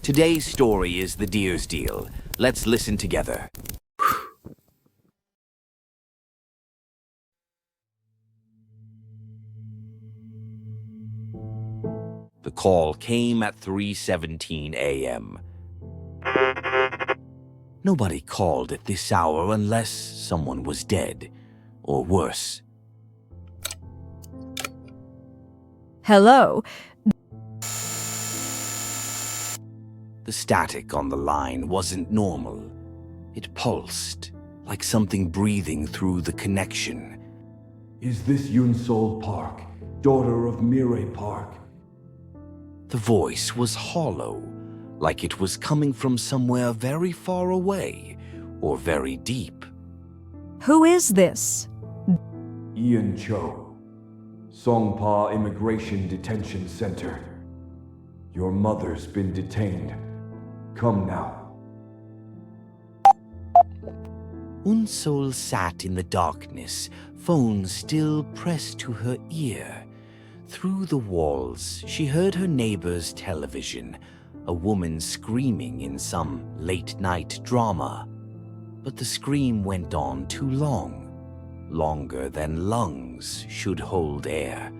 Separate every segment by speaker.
Speaker 1: Today's story is The Deer's Deal. Let's listen together. The call came at 3:17 a.m. Nobody called at this hour unless someone was dead, or worse.
Speaker 2: Hello?
Speaker 1: The static on the line wasn't normal. It pulsed, like something breathing through the connection.
Speaker 3: Is this Yunsol Park, daughter of Mirai Park?
Speaker 1: The voice was hollow, like it was coming from somewhere very far away or very deep.
Speaker 2: Who is this?
Speaker 3: Ian Cho, Songpa Immigration Detention Center. Your mother's been detained. Come now.
Speaker 1: Unsol sat in the darkness, phone still pressed to her ear. Through the walls, she heard her neighbor's television, a woman screaming in some late-night drama. But the scream went on too long, longer than lungs should hold air.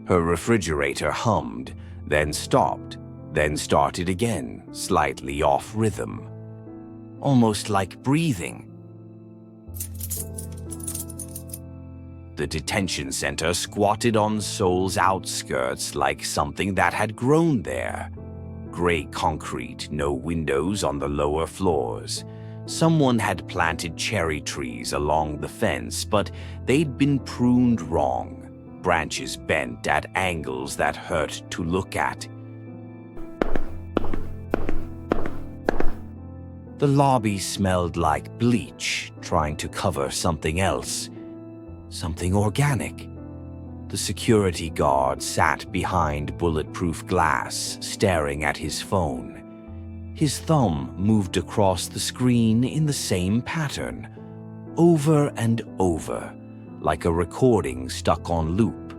Speaker 1: Her refrigerator hummed, then stopped, then started again, slightly off rhythm. Almost like breathing. The detention center squatted on Seoul's outskirts like something that had grown there. Gray concrete, no windows on the lower floors. Someone had planted cherry trees along the fence, but they'd been pruned wrong. Branches bent at angles that hurt to look at. The lobby smelled like bleach, trying to cover something else. Something organic. The security guard sat behind bulletproof glass, staring at his phone. His thumb moved across the screen in the same pattern, over and over, like a recording stuck on loop.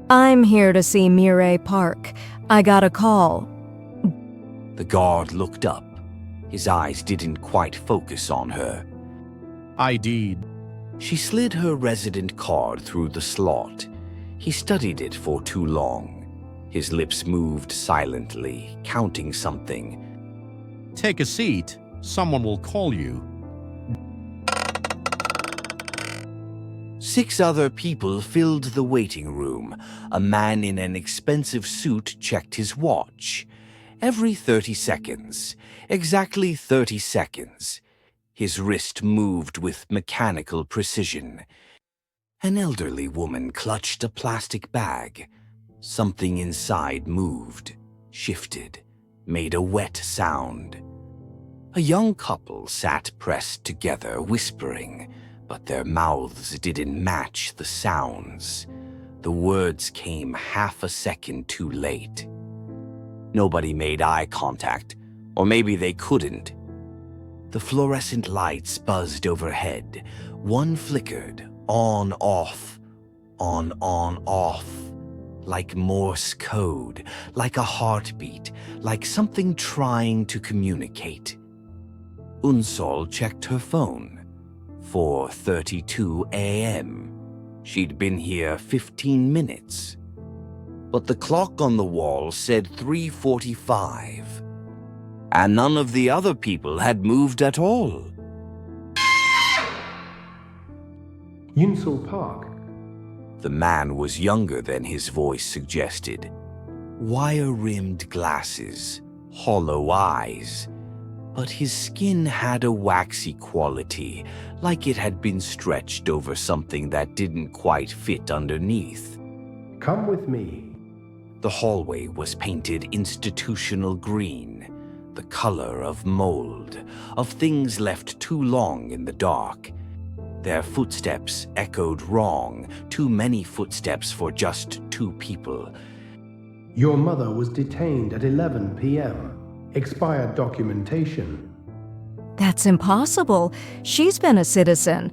Speaker 2: I'm here to see Mirai Park. I got a call.
Speaker 1: The guard looked up. His eyes didn't quite focus on her.
Speaker 4: ID'd.
Speaker 1: She slid her resident card through the slot. He studied it for too long. His lips moved silently, counting something.
Speaker 4: Take a seat. Someone will call you.
Speaker 1: 6 other people filled the waiting room. A man in an expensive suit checked his watch. Every 30 seconds. Exactly 30 seconds. His wrist moved with mechanical precision. An elderly woman clutched a plastic bag. Something inside moved, shifted, made a wet sound. A young couple sat pressed together, whispering, but their mouths didn't match the sounds. The words came half a second too late. Nobody made eye contact, or maybe they couldn't. The fluorescent lights buzzed overhead. One flickered, on, off, on, off, like Morse code, like a heartbeat, like something trying to communicate. Unsol checked her phone. 4:32 a.m. She'd been here 15 minutes. But the clock on the wall said 3:45. And none of the other people had moved at all.
Speaker 5: Yunsol Park.
Speaker 1: The man was younger than his voice suggested. Wire-rimmed glasses, hollow eyes. But his skin had a waxy quality, like it had been stretched over something that didn't quite fit underneath.
Speaker 5: Come with me.
Speaker 1: The hallway was painted institutional green, the color of mold, of things left too long in the dark. Their footsteps echoed wrong, too many footsteps for just 2 people.
Speaker 5: Your mother was detained at 11 p.m. Expired documentation.
Speaker 2: That's impossible. She's been a citizen.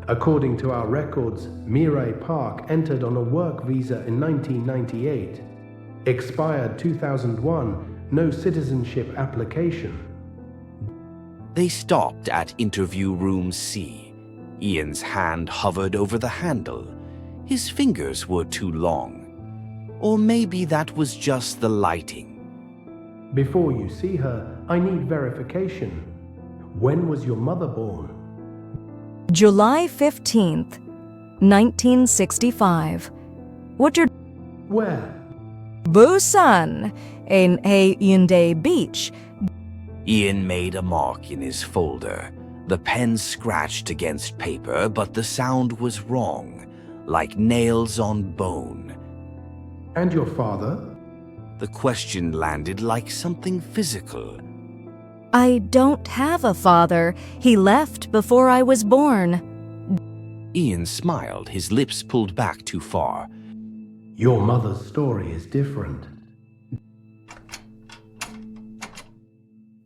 Speaker 5: According to our records, Mirai Park entered on a work visa in 1998, expired 2001, no citizenship application.
Speaker 1: They stopped at interview room C. Ian's hand hovered over the handle. His fingers were too long. Or maybe that was just the lighting.
Speaker 5: Before you see her, I need verification. When was your mother born?
Speaker 2: July 15th, 1965. What's your
Speaker 5: Where?
Speaker 2: Busan in Hyundai Beach?
Speaker 1: Ian made a mark in his folder. The pen scratched against paper, but the sound was wrong, like nails on bone.
Speaker 5: And your father?
Speaker 1: The question landed like something physical.
Speaker 2: I don't have a father. He left before I was born.
Speaker 1: Ian smiled, his lips pulled back too far.
Speaker 5: Your mother's story is different.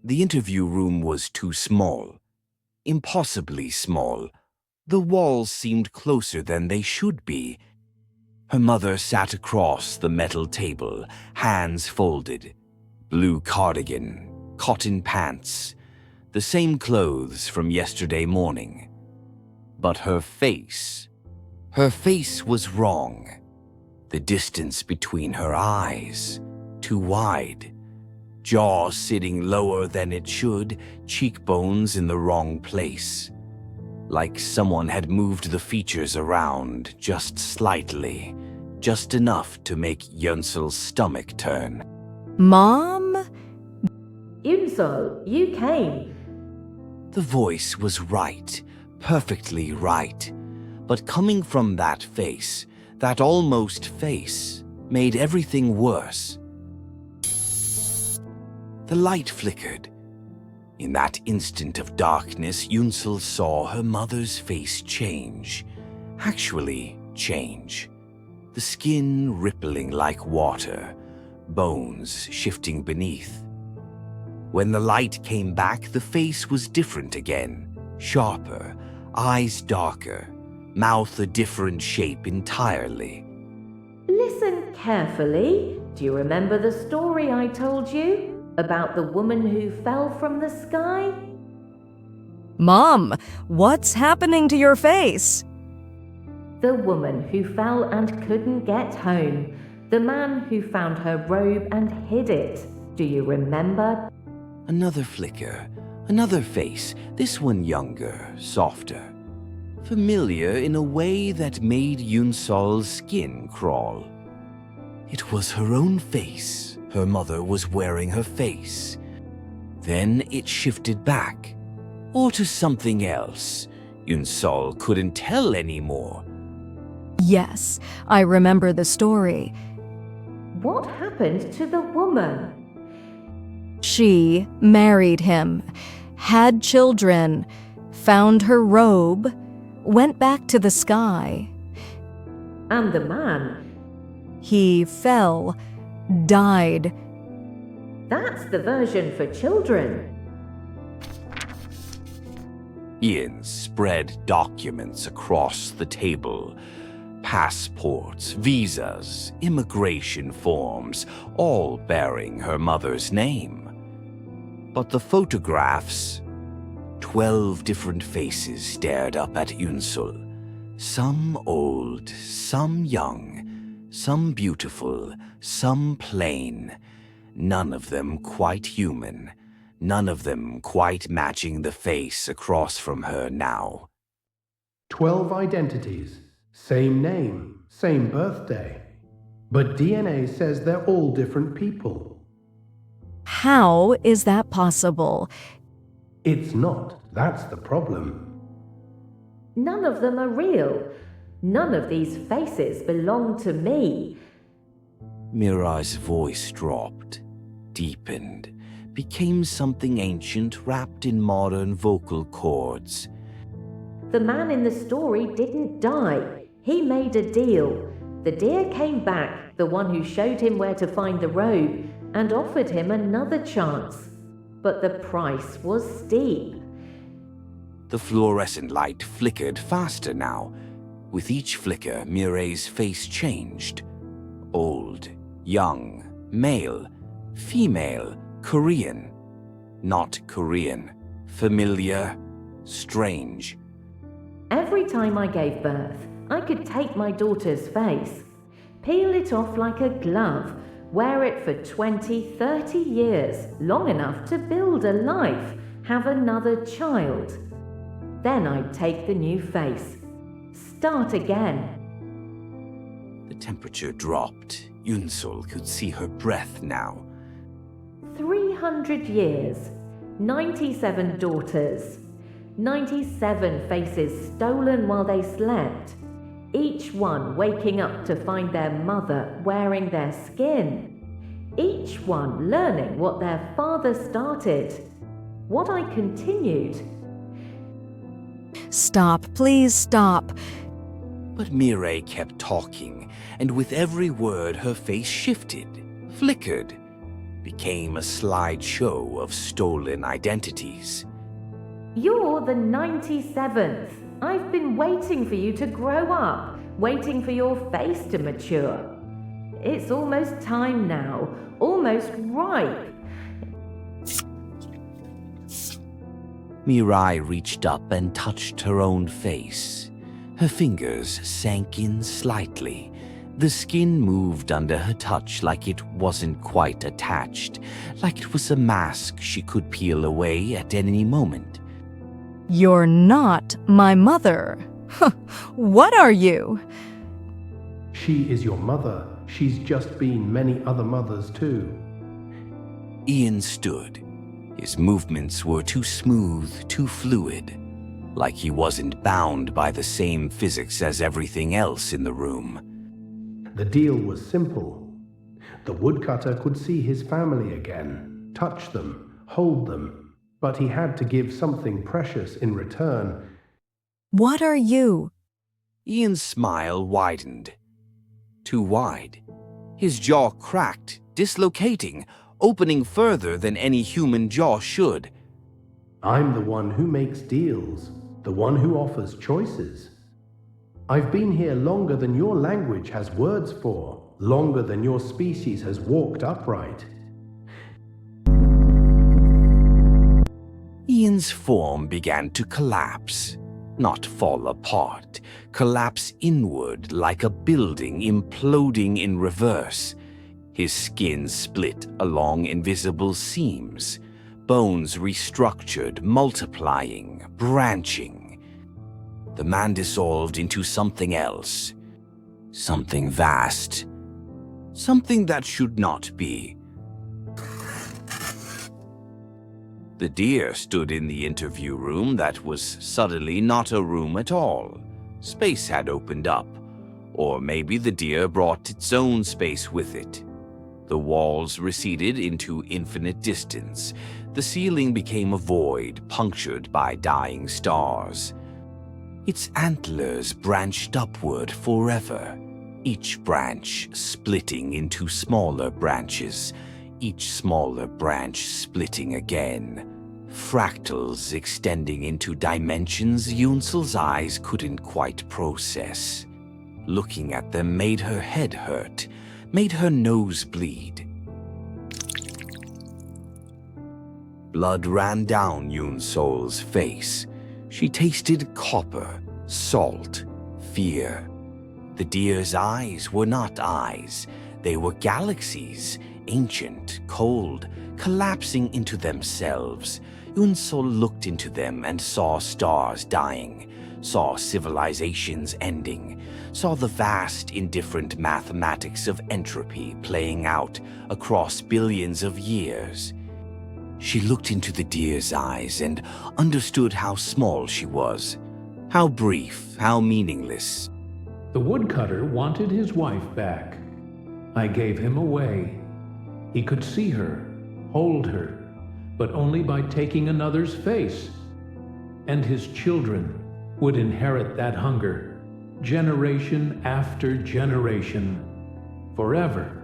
Speaker 1: The interview room was too small. Impossibly small. The walls seemed closer than they should be. Her mother sat across the metal table, hands folded. Blue cardigan, cotton pants, the same clothes from yesterday morning. But her face was wrong. The distance between her eyes, too wide. Jaw sitting lower than it should, cheekbones in the wrong place. Like someone had moved the features around just slightly, just enough to make Yunsul's stomach turn.
Speaker 2: Mom?
Speaker 6: Yunsul, you came.
Speaker 1: The voice was right, perfectly right. But coming from that face, that almost face, made everything worse. The light flickered. In that instant of darkness, Yunsul saw her mother's face change. Actually change. The skin rippling like water, bones shifting beneath. When the light came back, the face was different again. Sharper, eyes darker, mouth a different shape entirely.
Speaker 6: Listen carefully. Do you remember the story I told you? About the woman who fell from the sky?
Speaker 2: Mom, what's happening to your face?
Speaker 6: The woman who fell and couldn't get home. The man who found her robe and hid it. Do you remember?
Speaker 1: Another flicker, another face, this one younger, softer. Familiar in a way that made Yunsul's skin crawl. It was her own face. Her mother was wearing her face. Then it shifted back. Or to something else. Yunsul couldn't tell anymore.
Speaker 2: Yes, I remember the story.
Speaker 6: What happened to the woman?
Speaker 2: She married him, had children, found her robe, went back to the sky.
Speaker 6: And the man?
Speaker 2: He fell, died.
Speaker 6: That's the version for children.
Speaker 1: Ian spread documents across the table. Passports, visas, immigration forms, all bearing her mother's name. But the photographs, 12 different faces stared up at Yunsul. Some old, some young, some beautiful, some plain. None of them quite human. None of them quite matching the face across from her now.
Speaker 5: 12 identities. Same name, same birthday. But DNA says they're all different people.
Speaker 2: How is that possible?
Speaker 5: It's not. That's the problem.
Speaker 6: None of them are real. None of these faces belong to me.
Speaker 1: Mirai's voice dropped, deepened, became something ancient wrapped in modern vocal cords.
Speaker 6: The man in the story didn't die. He made a deal. The deer came back, the one who showed him where to find the robe, and offered him another chance. But the price was steep.
Speaker 1: The fluorescent light flickered faster now. With each flicker, Mirai's face changed. Old, young, male, Female, Korean. Not Korean. Familiar, strange.
Speaker 6: Every time I gave birth, I could take my daughter's face, peel it off like a glove, wear it for 20, 30 years, long enough to build a life, have another child. Then I'd take the new face, start again.
Speaker 1: The temperature dropped. Yunsol could see her breath now.
Speaker 6: 300 years, 97 daughters, 97 faces stolen while they slept, each one waking up to find their mother wearing their skin, each one learning what their father started, what I continued.
Speaker 2: Stop, please stop.
Speaker 1: But Mireille kept talking, and with every word her face shifted, flickered, became a slideshow of stolen identities.
Speaker 6: You're the 97th. I've been waiting for you to grow up, waiting for your face to mature. It's almost time now, almost ripe.
Speaker 1: Mireille reached up and touched her own face. Her fingers sank in slightly. The skin moved under her touch like it wasn't quite attached, like it was a mask she could peel away at any moment.
Speaker 2: You're not my mother. What are you?
Speaker 5: She is your mother. She's just been many other mothers too.
Speaker 1: Ian stood. His movements were too smooth, too fluid, like he wasn't bound by the same physics as everything else in the room.
Speaker 5: The deal was simple. The woodcutter could see his family again, touch them, hold them, but he had to give something precious in return.
Speaker 2: What are you?
Speaker 1: Ian's smile widened. Too wide. His jaw cracked, dislocating, opening further than any human jaw should.
Speaker 5: I'm the one who makes deals, the one who offers choices. I've been here longer than your language has words for, longer than your species has walked upright.
Speaker 1: Ian's form began to collapse, not fall apart, collapse inward like a building imploding in reverse. His skin split along invisible seams, bones restructured, multiplying, branching. The man dissolved into something else, something vast, something that should not be. The deer stood in the interview room that was suddenly not a room at all. Space had opened up, or maybe the deer brought its own space with it. The walls receded into infinite distance. The ceiling became a void punctured by dying stars. Its antlers branched upward forever, each branch splitting into smaller branches, each smaller branch splitting again. Fractals extending into dimensions Yunsel's eyes couldn't quite process. Looking at them made her head hurt, made her nose bleed. Blood ran down Yunsol's face. She tasted copper, salt, fear. The deer's eyes were not eyes. They were galaxies, ancient, cold, collapsing into themselves. Yunsol looked into them and saw stars dying, saw civilizations ending, saw the vast, indifferent mathematics of entropy playing out across billions of years. She looked into the deer's eyes and understood how small she was, how brief, how meaningless.
Speaker 7: The woodcutter wanted his wife back. I gave him away. He could see her, hold her, but only by taking another's face. And his children would inherit that hunger, generation after generation, forever.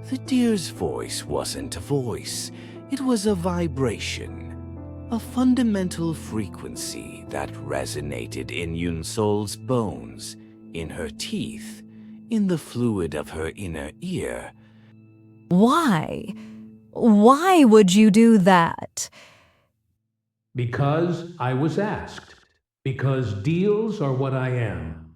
Speaker 1: The deer's voice wasn't a voice, it was a vibration, a fundamental frequency that resonated in Yunsol's bones, in her teeth, in the fluid of her inner ear.
Speaker 2: Why? Why would you do that?
Speaker 7: Because I was asked. Because deals are what I am.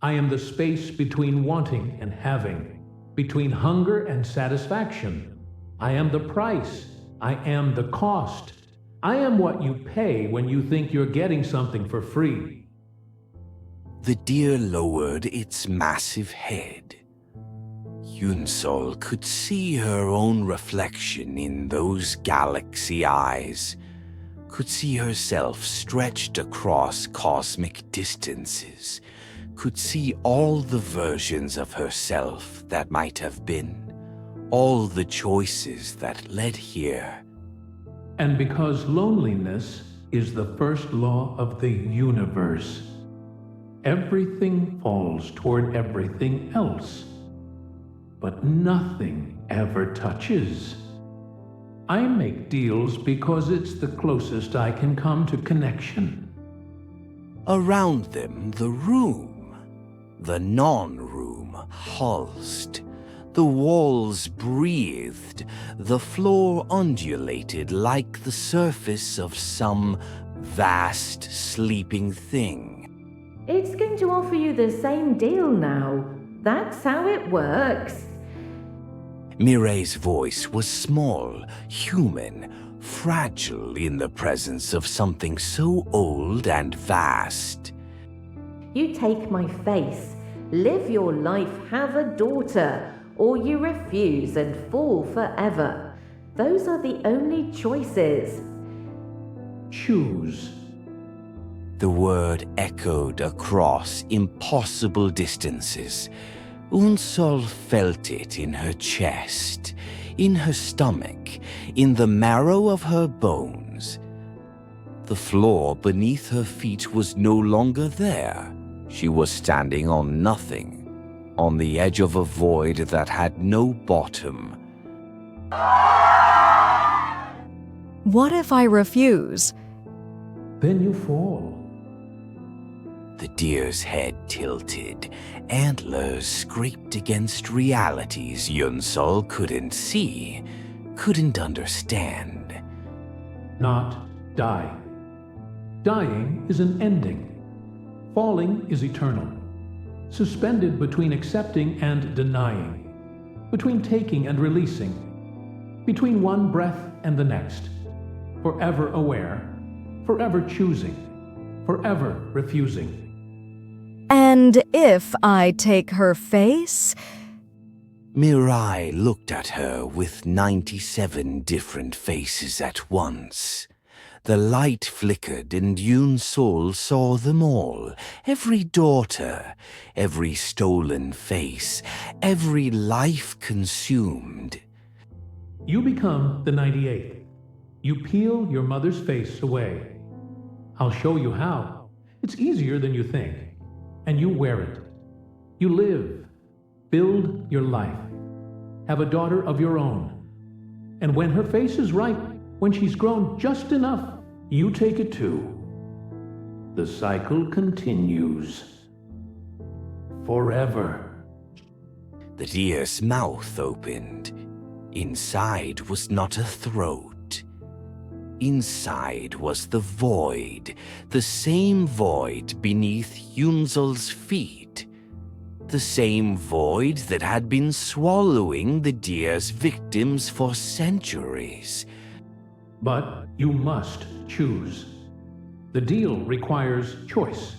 Speaker 7: I am the space between wanting and having, between hunger and satisfaction. I am the price. I am the cost. I am what you pay when you think you're getting something for free.
Speaker 1: The deer lowered its massive head. Yunsol could see her own reflection in those galaxy eyes, could see herself stretched across cosmic distances, could see all the versions of herself that might have been, all the choices that led here.
Speaker 7: And because loneliness is the first law of the universe, everything falls toward everything else, but nothing ever touches. I make deals because it's the closest I can come to connection.
Speaker 1: Around them, the room, the non-room, pulsed. The walls breathed, the floor undulated like the surface of some vast sleeping thing.
Speaker 6: It's going to offer you the same deal now. That's how it works.
Speaker 1: Mireille's voice was small, human, fragile in the presence of something so old and vast.
Speaker 6: You take my face, live your life, have a daughter, or you refuse and fall forever. Those are the only choices.
Speaker 7: Choose.
Speaker 1: The word echoed across impossible distances. Unsol felt it in her chest, in her stomach, in the marrow of her bones. The floor beneath her feet was no longer there. She was standing on nothing, on the edge of a void that had no bottom.
Speaker 2: What if I refuse?
Speaker 7: Then you fall.
Speaker 1: The deer's head tilted, antlers scraped against realities Yunsol couldn't see, couldn't understand.
Speaker 7: Not die. Dying is an ending. Falling is eternal. Suspended between accepting and denying, between taking and releasing, between one breath and the next, forever aware, forever choosing, forever refusing.
Speaker 2: And if I take her face?
Speaker 1: Mirai looked at her with 97 different faces at once. The light flickered and Yunsol saw them all, every daughter, every stolen face, every life consumed.
Speaker 7: You become the 98th. You peel your mother's face away. I'll show you how. It's easier than you think. And you wear it. You live. Build your life. Have a daughter of your own. And when her face is ripe, when she's grown just enough, you take it too. The cycle continues. Forever.
Speaker 1: The deer's mouth opened. Inside was not a throat. Inside was the void, the same void beneath Yunsol's feet. The same void that had been swallowing the deer's victims for centuries.
Speaker 7: But you must choose. The deal requires choice.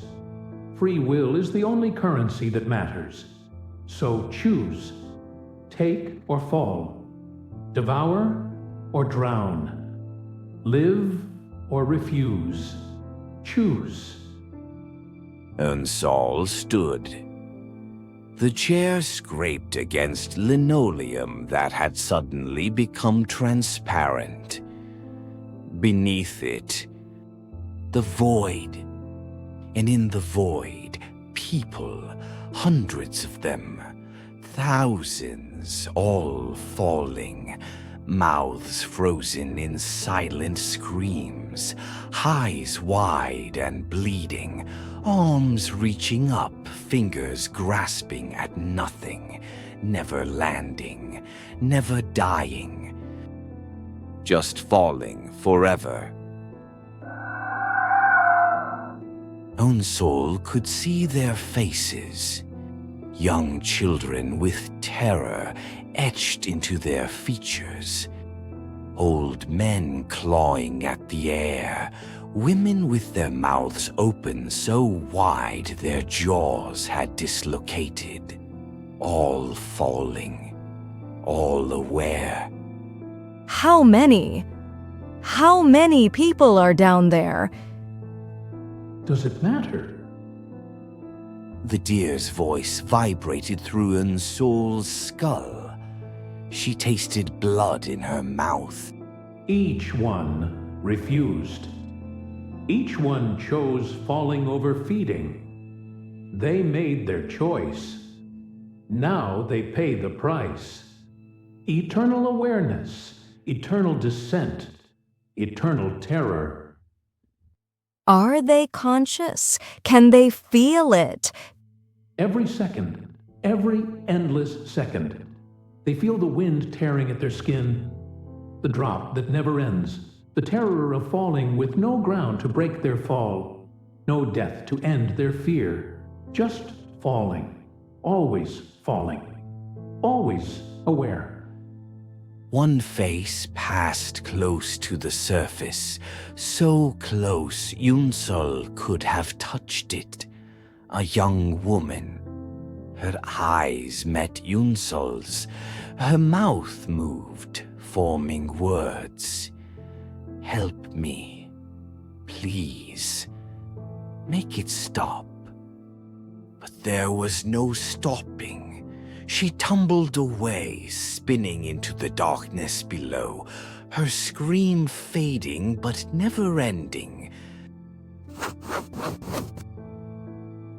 Speaker 7: Free will is the only currency that matters. So choose. Take or fall. Devour or drown. Live or refuse. Choose.
Speaker 1: Yunsol stood. The chair scraped against linoleum that had suddenly become transparent. Beneath it, the void. And in the void, people, hundreds of them, thousands, all falling, mouths frozen in silent screams, eyes wide and bleeding, arms reaching up, fingers grasping at nothing, never landing, never dying, just falling forever. Unsol could see their faces, young children with terror etched into their features, old men clawing at the air, women with their mouths open so wide their jaws had dislocated, all falling, all aware.
Speaker 2: How many? How many people are down there?
Speaker 7: Does it matter?
Speaker 1: The deer's voice vibrated through Unsol's skull. She tasted blood in her mouth.
Speaker 7: Each one refused. Each one chose falling over feeding. They made their choice. Now they pay the price. Eternal awareness, eternal descent, eternal terror.
Speaker 2: Are they conscious? Can they feel it?
Speaker 7: Every second, every endless second, they feel the wind tearing at their skin, the drop that never ends, the terror of falling with no ground to break their fall, no death to end their fear, just falling, always aware.
Speaker 1: One face passed close to the surface, so close Unsol could have touched it. A young woman. Her eyes met Unsol's. Her mouth moved, forming words. Help me. Please. Make it stop. But there was no stopping. She tumbled away, spinning into the darkness below, her scream fading but never ending.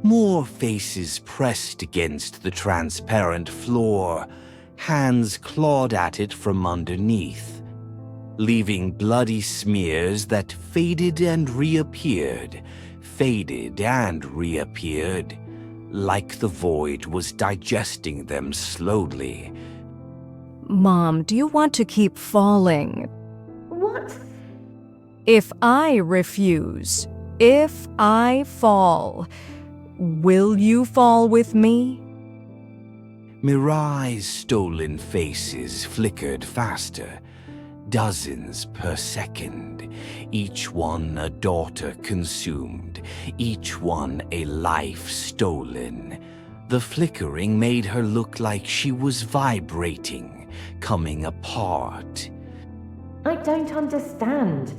Speaker 1: More faces pressed against the transparent floor, hands clawed at it from underneath, leaving bloody smears that faded and reappeared, like the void was digesting them slowly.
Speaker 2: Mom, do you want to keep falling?
Speaker 6: What?
Speaker 2: If I refuse, if I fall, will you fall with me?
Speaker 1: Mirai's stolen faces flickered faster, dozens per second, each one a daughter consumed, each one a life stolen. The flickering made her look like she was vibrating, coming apart.
Speaker 6: I don't understand.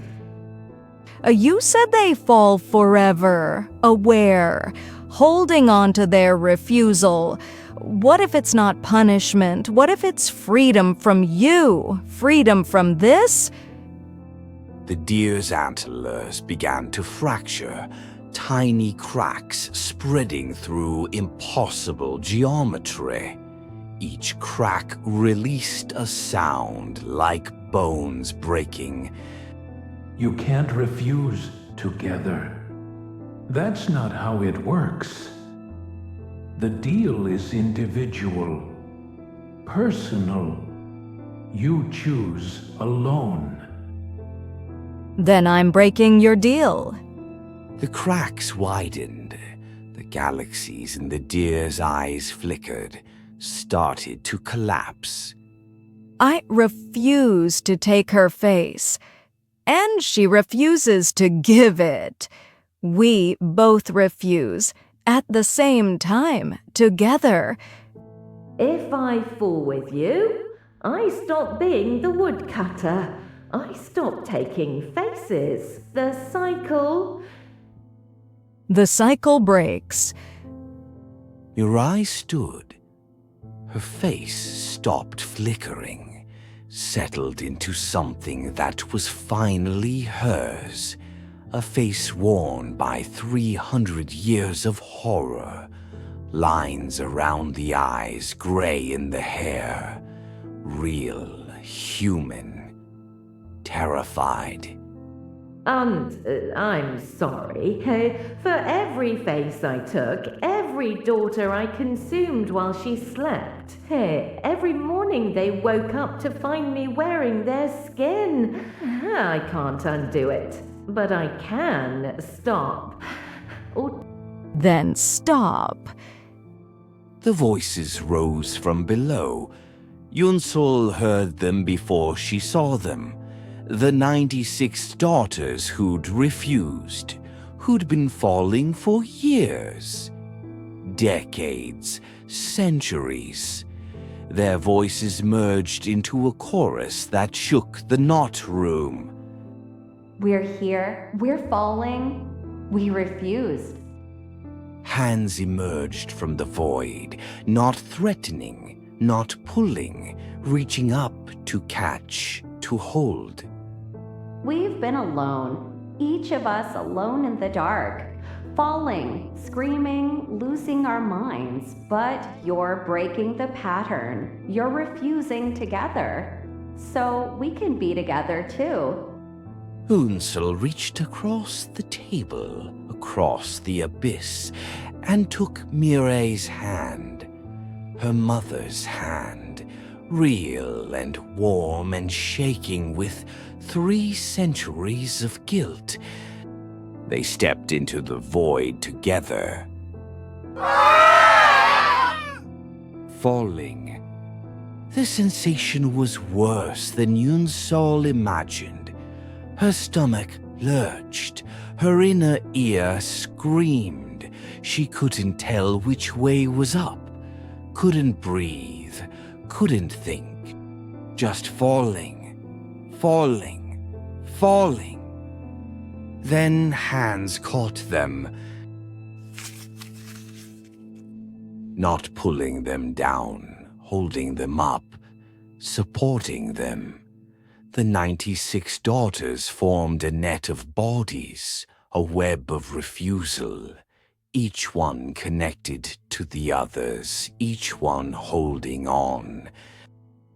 Speaker 2: You said they fall forever, aware, holding on to their refusal. What if it's not punishment? What if it's freedom from you? Freedom from this?
Speaker 1: The deer's antlers began to fracture, tiny cracks spreading through impossible geometry. Each crack released a sound like bones breaking.
Speaker 7: You can't refuse together. That's not how it works. The deal is individual, personal. You choose alone.
Speaker 2: Then I'm breaking your deal.
Speaker 1: The cracks widened. The galaxies in the deer's eyes flickered, started to collapse.
Speaker 2: I refuse to take her face, and she refuses to give it. We both refuse, at the same time, together.
Speaker 6: If I fall with you, I stop being the woodcutter. I stop taking faces. The cycle...
Speaker 2: The cycle breaks.
Speaker 1: Mirai stood. Her face stopped flickering, settled into something that was finally hers. A face worn by 300 years of horror, lines around the eyes, gray in the hair, real, human, terrified.
Speaker 6: And I'm sorry. For every face I took, every daughter I consumed while she slept, Every morning they woke up to find me wearing their skin. I can't undo it, but I can stop.
Speaker 2: Then stop.
Speaker 1: The voices rose from below. Yunsol heard them before she saw them. The 96 daughters who'd refused, who'd been falling for years. Decades, centuries. Their voices merged into a chorus that shook the knot room.
Speaker 8: We're here. We're falling. We refuse.
Speaker 1: Hands emerged from the void, not threatening, not pulling, reaching up to catch, to hold.
Speaker 8: We've been alone, each of us alone in the dark, falling, screaming, losing our minds, but you're breaking the pattern. You're refusing together. So we can be together too.
Speaker 1: Unsel reached across the table, across the abyss, and took Mireille's hand, her mother's hand, real and warm and shaking with 3 centuries of guilt. They stepped into the void together. Falling. The sensation was worse than Yunsol imagined. Her stomach lurched. Her inner ear screamed. She couldn't tell which way was up. Couldn't breathe. Couldn't think. Just falling. Falling. Falling. Then hands caught them. Not pulling them down, holding them up, supporting them. The 96 daughters formed a net of bodies, a web of refusal, each one connected to the others, each one holding on.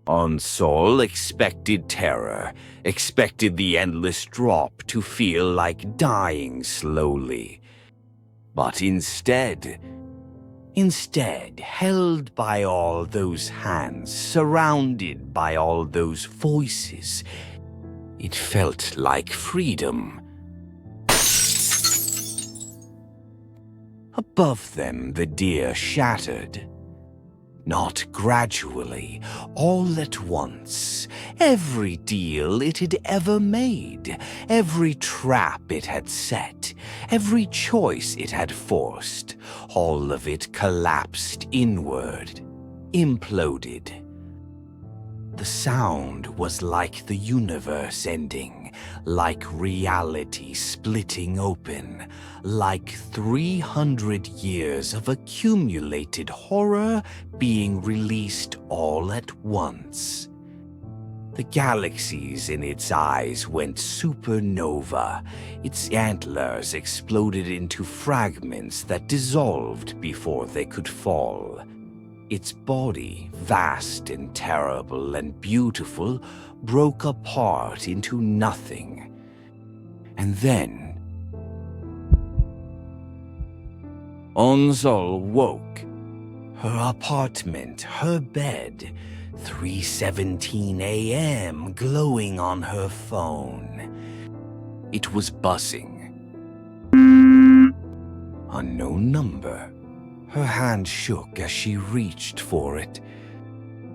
Speaker 1: Unsol expected terror, expected the endless drop to feel like dying slowly. But instead, held by all those hands, surrounded by all those voices, it felt like freedom. Above them, the deer shattered. Not gradually, all at once. Every deal it had ever made, every trap it had set, every choice it had forced, all of it collapsed inward, imploded. The sound was like the universe ending, like reality splitting open, like 300 years of accumulated horror being released all at once. The galaxies in its eyes went supernova. Its antlers exploded into fragments that dissolved before they could fall. Its body, vast and terrible and beautiful, broke apart into nothing. And then Unsol woke. Her apartment, her bed, 3:17 a.m. glowing on her phone. It was buzzing. Unknown number. Her hand shook as she reached for it.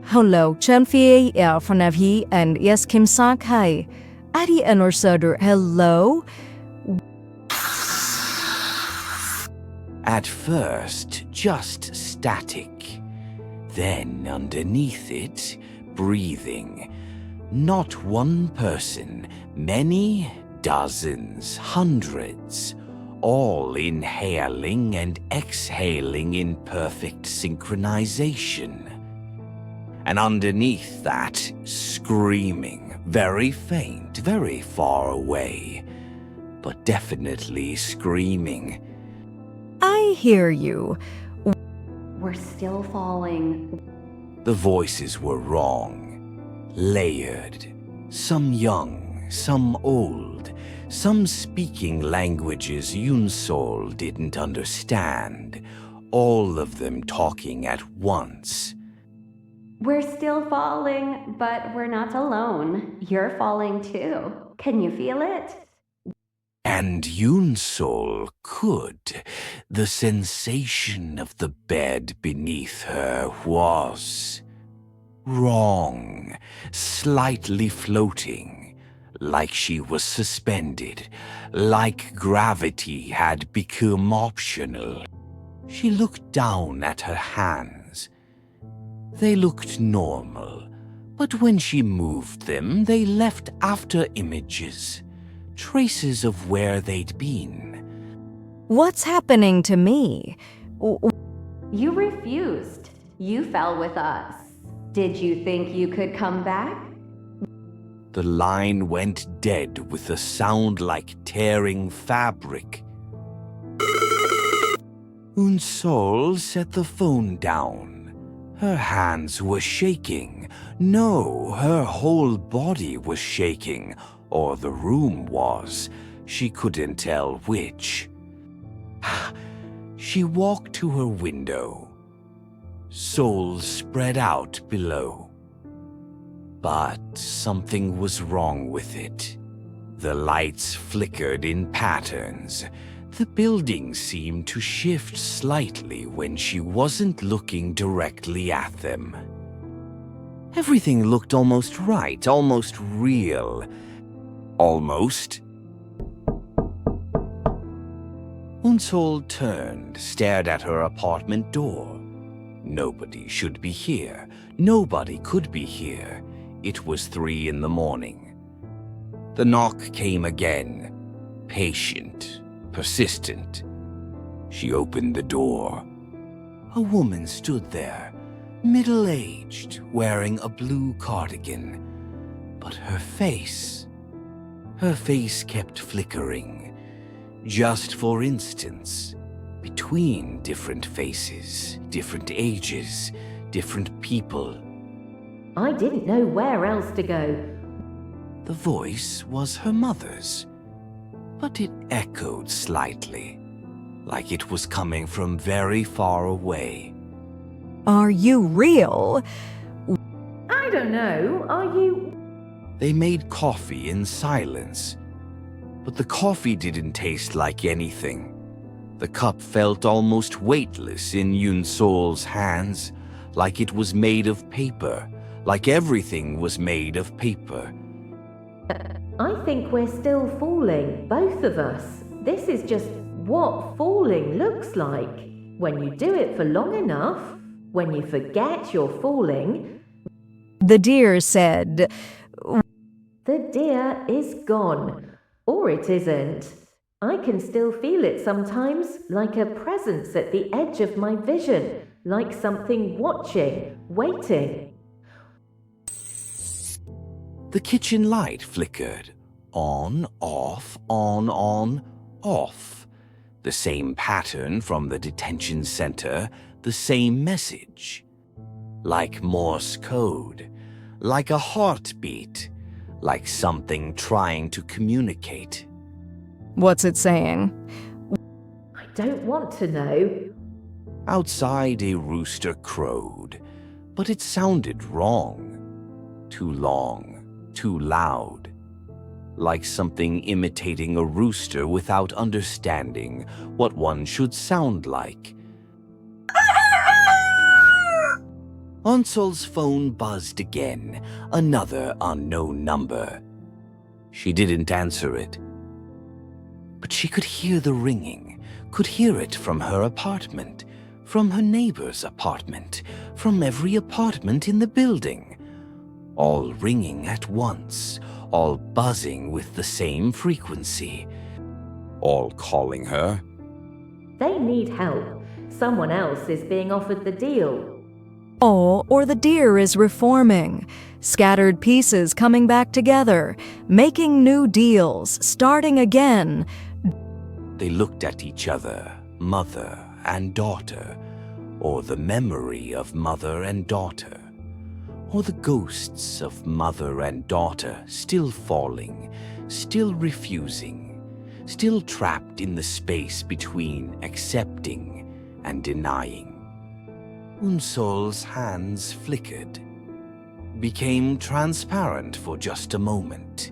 Speaker 2: Hello, Chen Fie von Avi and yes Kim Sak Hai. Adi Enorsoder, hello?
Speaker 1: At first, just static. Then underneath it, breathing. Not one person, many, dozens, hundreds. All inhaling and exhaling in perfect synchronization. And underneath that, screaming, very faint, very far away, but definitely screaming.
Speaker 2: I hear you.
Speaker 8: We're still falling.
Speaker 1: The voices were wrong, layered, some young, some old, some speaking languages Yunsol didn't understand, all of them talking at once.
Speaker 8: We're still falling, but we're not alone. You're falling too. Can you feel it?
Speaker 1: And Yunsol could. The sensation of the bed beneath her was wrong, slightly floating, like she was suspended, like gravity had become optional. She looked down at her hands. They looked normal, but when she moved them, they left after images, traces of where they'd been.
Speaker 2: What's happening to me?
Speaker 8: You refused. You fell with us. Did you think you could come back?
Speaker 1: The line went dead with a sound like tearing fabric. Unsol set the phone down. Her hands were shaking. No, her whole body was shaking, or the room was. She couldn't tell which. She walked to her window. Soul spread out below. But something was wrong with it. The lights flickered in patterns. The building seemed to shift slightly when she wasn't looking directly at them. Everything looked almost right, almost real. Almost. Unsol turned, stared at her apartment door. Nobody should be here. Nobody could be here. It was 3 a.m. The knock came again, patient, persistent. She opened the door. A woman stood there, middle-aged, wearing a blue cardigan. But her face kept flickering. Just for instance, between different faces, different ages, different people.
Speaker 6: I didn't know where else to go.
Speaker 1: The voice was her mother's, but it echoed slightly, like it was coming from very far away.
Speaker 2: Are you real?
Speaker 6: I don't know, are you?
Speaker 1: They made coffee in silence, but the coffee didn't taste like anything. The cup felt almost weightless in Yunsol's hands, like it was made of paper, like everything was made of paper.
Speaker 6: I think we're still falling, both of us. This is just what falling looks like. When you do it for long enough, when you forget you're falling.
Speaker 2: The deer said,
Speaker 6: The deer is gone. Or it isn't. I can still feel it sometimes, like a presence at the edge of my vision, like something watching, waiting.
Speaker 1: The kitchen light flickered. On, off, on, off. The same pattern from the detention center, the same message. Like Morse code. Like a heartbeat. Like something trying to communicate.
Speaker 2: What's it saying?
Speaker 6: I don't want to know.
Speaker 1: Outside, a rooster crowed, but it sounded wrong. Too long. Too loud, like something imitating a rooster without understanding what one should sound like. Unsol's phone buzzed again, another unknown number. She didn't answer it, but she could hear the ringing, could hear it from her apartment, from her neighbor's apartment, from every apartment in the building. All ringing at once, all buzzing with the same frequency, all calling her.
Speaker 6: They need help. Someone else is being offered the deal.
Speaker 2: Oh, or the deer is reforming. Scattered pieces coming back together, making new deals, starting again.
Speaker 1: They looked at each other, mother and daughter, or the memory of mother and daughter. Or the ghosts of mother and daughter still falling, still refusing, still trapped in the space between accepting and denying. Unsol's hands flickered. became transparent for just a moment.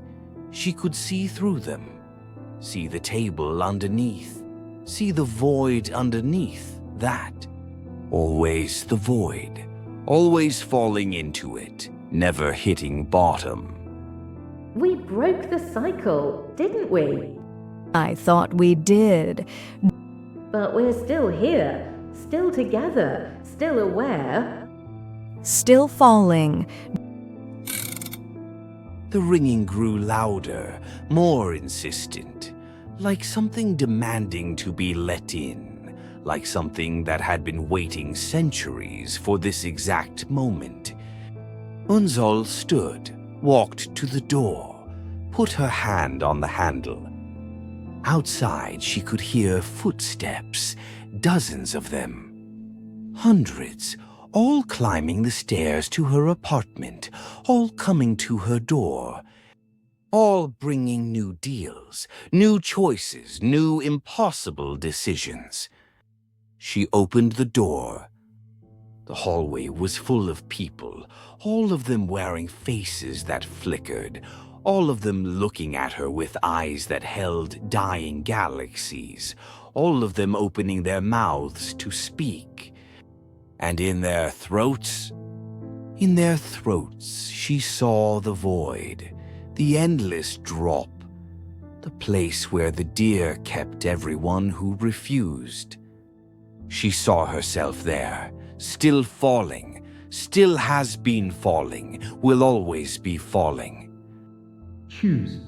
Speaker 1: She could see through them, see the table underneath, see the void underneath that. Always the void, always falling into it, never hitting bottom.
Speaker 6: We broke the cycle, didn't we?
Speaker 2: I thought we did.
Speaker 6: But we're still here, still together, still aware.
Speaker 2: Still falling.
Speaker 1: The ringing grew louder, more insistent, like something demanding to be let in, like something that had been waiting centuries for this exact moment. Unzol stood, walked to the door, put her hand on the handle. Outside, she could hear footsteps, dozens of them. Hundreds, all climbing the stairs to her apartment, all coming to her door. All bringing new deals, new choices, new impossible decisions. She opened the door. The hallway was full of people, all of them wearing faces that flickered, all of them looking at her with eyes that held dying galaxies, all of them opening their mouths to speak. And in their throats, she saw the void, the endless drop, the place where the deer kept everyone who refused. She saw herself there, still falling, still has been falling, will always be falling.
Speaker 3: Choose.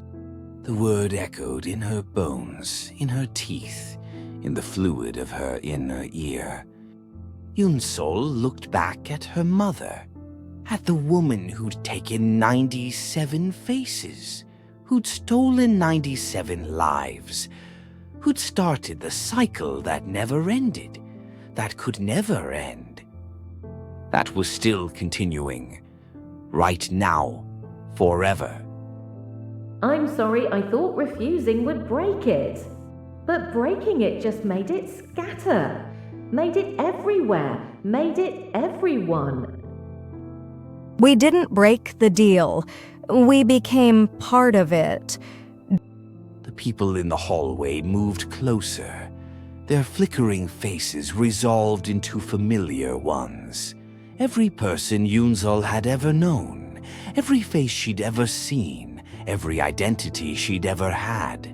Speaker 1: The word echoed in her bones, in her teeth, in the fluid of her inner ear. Yunsol looked back at her mother, at the woman who'd taken 97 faces, who'd stolen 97 lives, who'd started the cycle that never ended, that could never end. That was still continuing, right now, forever.
Speaker 6: I'm sorry, I thought refusing would break it. But breaking it just made it scatter. Made it everywhere. Made it everyone.
Speaker 2: We didn't break the deal. We became part of it.
Speaker 1: The people in the hallway moved closer, their flickering faces resolved into familiar ones. Every person Yunzol had ever known, every face she'd ever seen, every identity she'd ever had.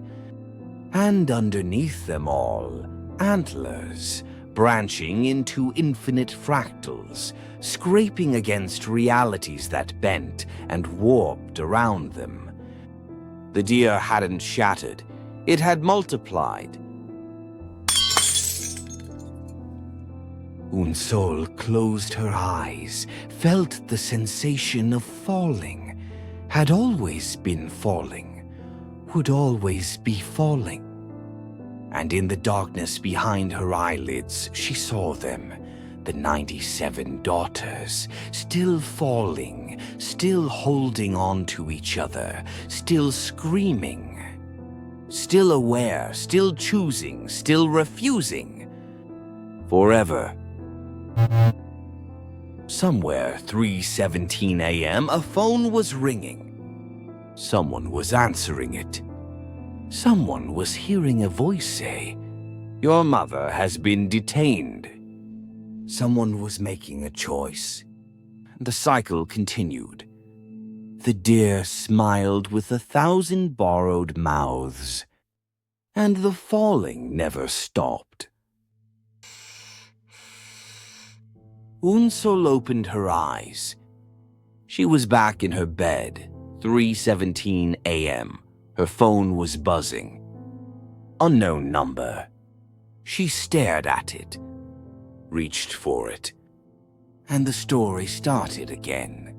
Speaker 1: And underneath them all, antlers, branching into infinite fractals, scraping against realities that bent and warped around them. The deer hadn't shattered, it had multiplied. Unsol closed her eyes, felt the sensation of falling, had always been falling, would always be falling. And in the darkness behind her eyelids, she saw them, the 97 daughters, still falling, still holding on to each other, still screaming, still aware, still choosing, still refusing. Forever. Somewhere, 3:17 a.m., a phone was ringing. Someone was answering it. Someone was hearing a voice say, "Your mother has been detained." Someone was making a choice. The cycle continued. The deer smiled with 1,000 borrowed mouths, and the falling never stopped. Unsol opened her eyes. She was back in her bed, 3:17 a.m. Her phone was buzzing. Unknown number. She stared at it, reached for it, and the story started again.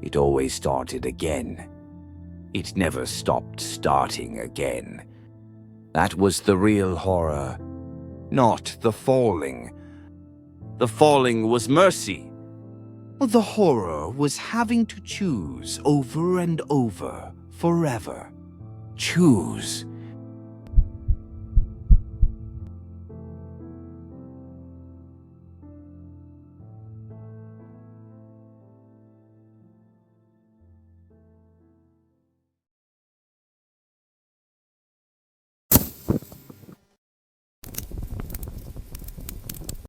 Speaker 1: It always started again. It never stopped starting again. That was the real horror, not the falling. The falling was mercy. The horror was having to choose over and over, forever. Choose.